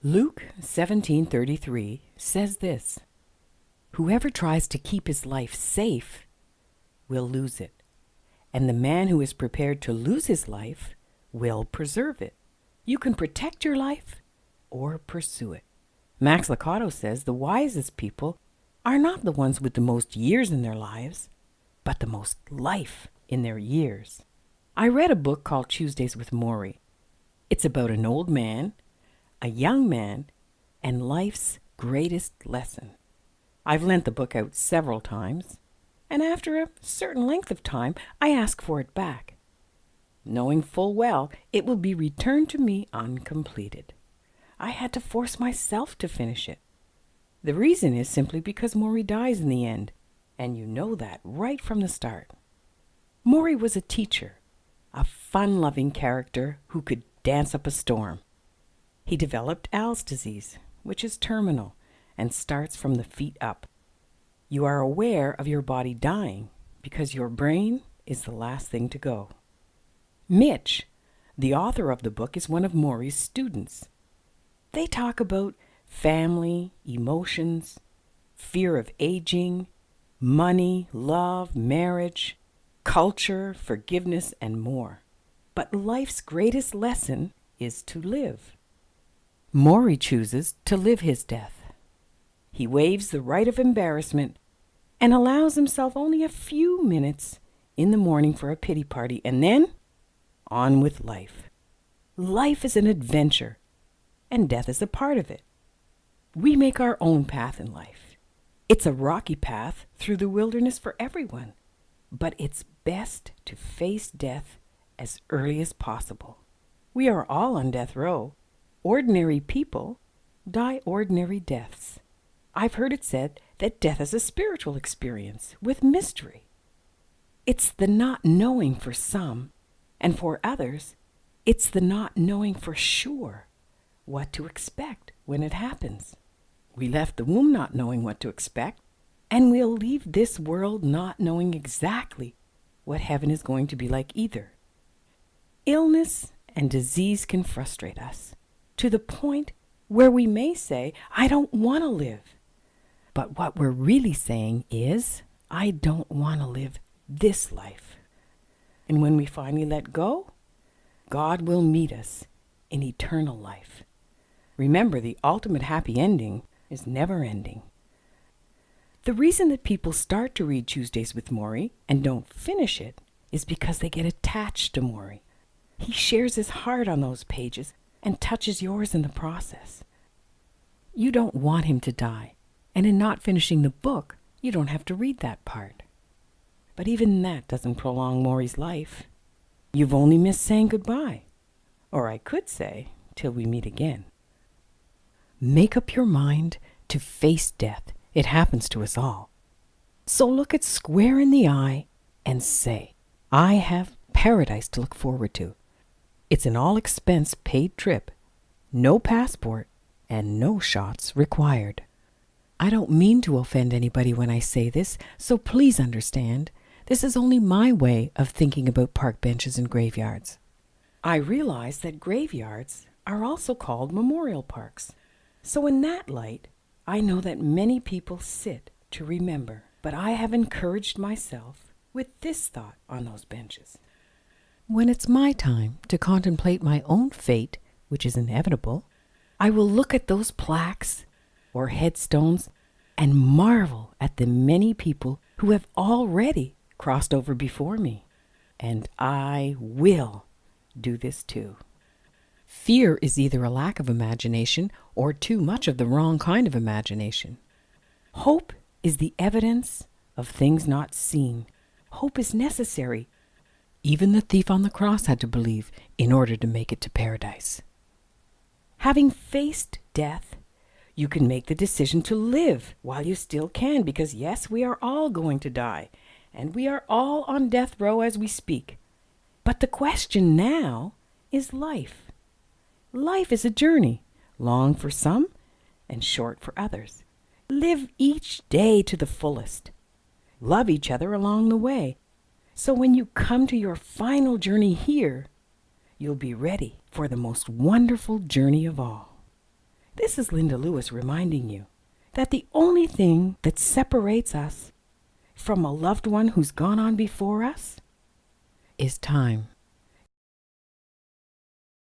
Luke 17:33 says this, "Whoever tries to keep his life safe will lose it, and the man who is prepared to lose his life will preserve it." You can protect your life or pursue it. Max Lucado says the wisest people are not the ones with the most years in their lives, but the most life in their years. I read a book called Tuesdays with Morrie. It's about an old man, a young man, and life's greatest lesson. I've lent the book out several times, and after a certain length of time, I ask for it back, knowing full well it will be returned to me uncompleted. I had to force myself to finish it. The reason is simply because Morrie dies in the end, and you know that right from the start. Morrie was a teacher, a fun-loving character who could dance up a storm. He developed Al's disease, which is terminal and starts from the feet up. You are aware of your body dying because your brain is the last thing to go. Mitch, the author of the book, is one of Morrie's students. They talk about family, emotions, fear of aging, money, love, marriage, culture, forgiveness, and more. But life's greatest lesson is to live. Morrie chooses to live his death. He waives the rite of embarrassment and allows himself only a few minutes in the morning for a pity party, and then on with life. Life is an adventure, and death is a part of it. We make our own path in life. It's a rocky path through the wilderness for everyone, but it's best to face death as early as possible. We are all on death row. Ordinary people die ordinary deaths. I've heard it said that death is a spiritual experience with mystery. It's the not knowing for some, and for others, it's the not knowing for sure what to expect when it happens. We left the womb not knowing what to expect, and we'll leave this world not knowing exactly what heaven is going to be like either. Illness and disease can frustrate us to the point where we may say, "I don't want to live." But what we're really saying is, "I don't want to live this life." And when we finally let go, God will meet us in eternal life. Remember, the ultimate happy ending is never ending. The reason that people start to read Tuesdays with Morrie and don't finish it is because they get attached to Morrie. He shares his heart on those pages and touches yours in the process. You don't want him to die, and in not finishing the book, you don't have to read that part. But even that doesn't prolong Morrie's life. You've only missed saying goodbye, or I could say, till we meet again. Make up your mind to face death. It happens to us all. So look it square in the eye and say, "I have paradise to look forward to." It's an all-expense paid trip, no passport, and no shots required. I don't mean to offend anybody when I say this, so please understand, this is only my way of thinking about park benches and graveyards. I realize that graveyards are also called memorial parks. So in that light, I know that many people sit to remember, but I have encouraged myself with this thought on those benches. When it's my time to contemplate my own fate, which is inevitable, I will look at those plaques or headstones and marvel at the many people who have already crossed over before me. And I will do this too. Fear is either a lack of imagination or too much of the wrong kind of imagination. Hope is the evidence of things not seen. Hope is necessary. Even the thief on the cross had to believe in order to make it to paradise. Having faced death, you can make the decision to live while you still can, because yes, we are all going to die, and we are all on death row as we speak. But the question now is life. Life is a journey, long for some and short for others. Live each day to the fullest. Love each other along the way. So when you come to your final journey here, you'll be ready for the most wonderful journey of all. This is Lynda Lewis reminding you that the only thing that separates us from a loved one who's gone on before us is time.